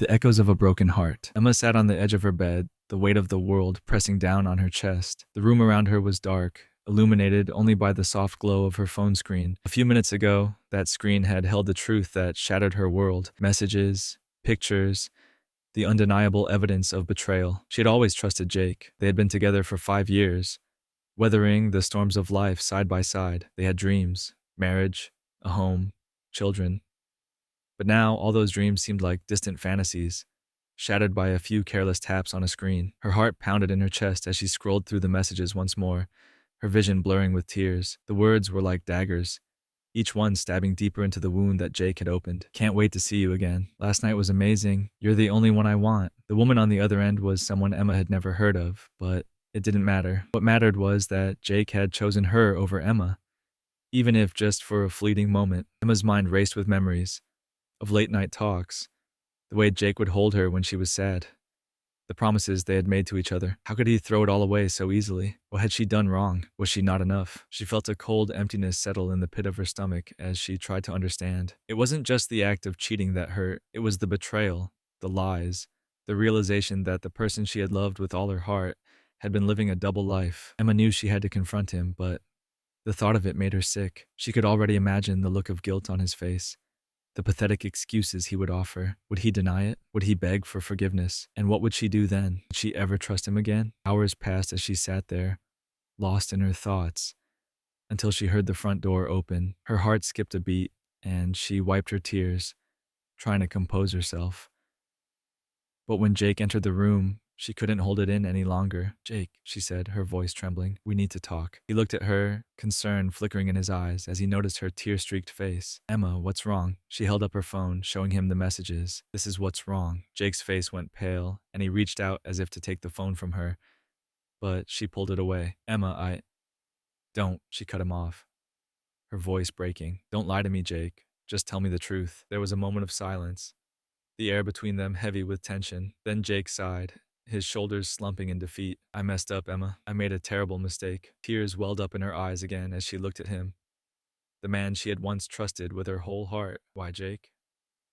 The echoes of a broken heart. Emma sat on the edge of her bed, the weight of the world pressing down on her chest. The room around her was dark, illuminated only by the soft glow of her phone screen. A few minutes ago, that screen had held the truth that shattered her world. Messages, pictures, the undeniable evidence of betrayal. She had always trusted Jake. They had been together for 5 years, weathering the storms of life side by side. They had dreams, marriage, a home, children. But now all those dreams seemed like distant fantasies, shattered by a few careless taps on a screen. Her heart pounded in her chest as she scrolled through the messages once more, her vision blurring with tears. The words were like daggers, each one stabbing deeper into the wound that Jake had opened. Can't wait to see you again. Last night was amazing. You're the only one I want. The woman on the other end was someone Emma had never heard of, but it didn't matter. What mattered was that Jake had chosen her over Emma, even if just for a fleeting moment. Emma's mind raced with memories of late-night talks, the way Jake would hold her when she was sad, the promises they had made to each other. How could he throw it all away so easily? What had she done wrong? Was she not enough? She felt a cold emptiness settle in the pit of her stomach as she tried to understand. It wasn't just the act of cheating that hurt, it was the betrayal, the lies, the realization that the person she had loved with all her heart had been living a double life. Emma knew she had to confront him, but the thought of it made her sick. She could already imagine the look of guilt on his face, the pathetic excuses he would offer. Would he deny it? Would he beg for forgiveness? And what would she do then? Would she ever trust him again? Hours passed as she sat there, lost in her thoughts, until she heard the front door open. Her heart skipped a beat, and she wiped her tears, trying to compose herself. But when Jake entered the room, she couldn't hold it in any longer. "Jake," she said, her voice trembling, "we need to talk." He looked at her, concern flickering in his eyes as he noticed her tear-streaked face. "Emma, what's wrong?" She held up her phone, showing him the messages. "This is what's wrong." Jake's face went pale, and he reached out as if to take the phone from her, but she pulled it away. "Emma, Don't," she cut him off, her voice breaking. "Don't lie to me, Jake. Just tell me the truth." There was a moment of silence, the air between them heavy with tension. Then Jake sighed, his shoulders slumping in defeat. "I messed up, Emma. I made a terrible mistake." Tears welled up in her eyes again as she looked at him, the man she had once trusted with her whole heart. "Why, Jake?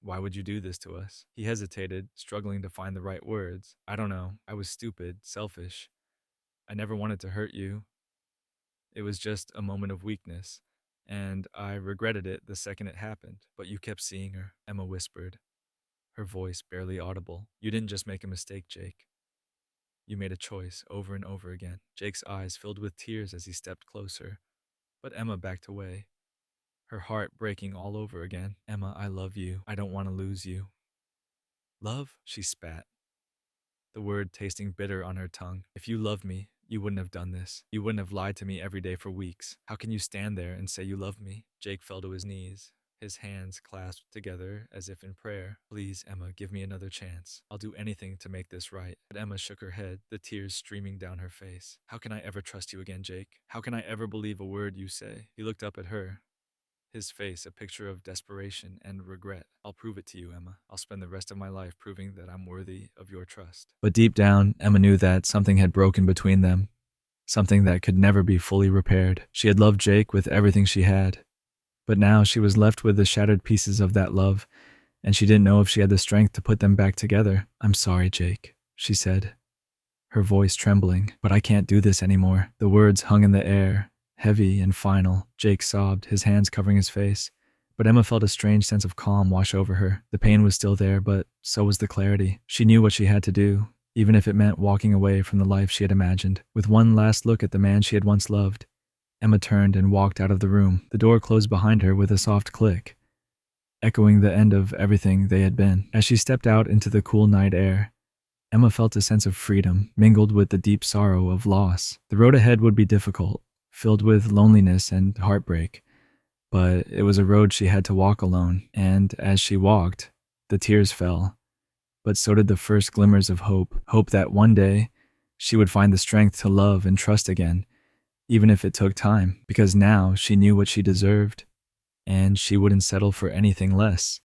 Why would you do this to us?" He hesitated, struggling to find the right words. "I don't know. I was stupid, selfish. I never wanted to hurt you. It was just a moment of weakness, and I regretted it the second it happened." "But you kept seeing her," Emma whispered, her voice barely audible. "You didn't just make a mistake, Jake. You made a choice over and over again." Jake's eyes filled with tears as he stepped closer, but Emma backed away, her heart breaking all over again. "Emma, I love you. I don't want to lose you." "Love?" she spat, the word tasting bitter on her tongue. "If you loved me, you wouldn't have done this. You wouldn't have lied to me every day for weeks. How can you stand there and say you love me?" Jake fell to his knees, his hands clasped together as if in prayer. "Please, Emma, give me another chance. I'll do anything to make this right." But Emma shook her head, the tears streaming down her face. "How can I ever trust you again, Jake? How can I ever believe a word you say?" He looked up at her, his face a picture of desperation and regret. "I'll prove it to you, Emma. I'll spend the rest of my life proving that I'm worthy of your trust." But deep down, Emma knew that something had broken between them, something that could never be fully repaired. She had loved Jake with everything she had, but now she was left with the shattered pieces of that love, and she didn't know if she had the strength to put them back together. "I'm sorry, Jake," she said, her voice trembling, "but I can't do this anymore." The words hung in the air, heavy and final. Jake sobbed, his hands covering his face, but Emma felt a strange sense of calm wash over her. The pain was still there, but so was the clarity. She knew what she had to do, even if it meant walking away from the life she had imagined. With one last look at the man she had once loved, Emma turned and walked out of the room. The door closed behind her with a soft click, echoing the end of everything they had been. As she stepped out into the cool night air, Emma felt a sense of freedom, mingled with the deep sorrow of loss. The road ahead would be difficult, filled with loneliness and heartbreak, but it was a road she had to walk alone, and as she walked, the tears fell, but so did the first glimmers of hope that one day she would find the strength to love and trust again, even if it took time, because now she knew what she deserved, and she wouldn't settle for anything less.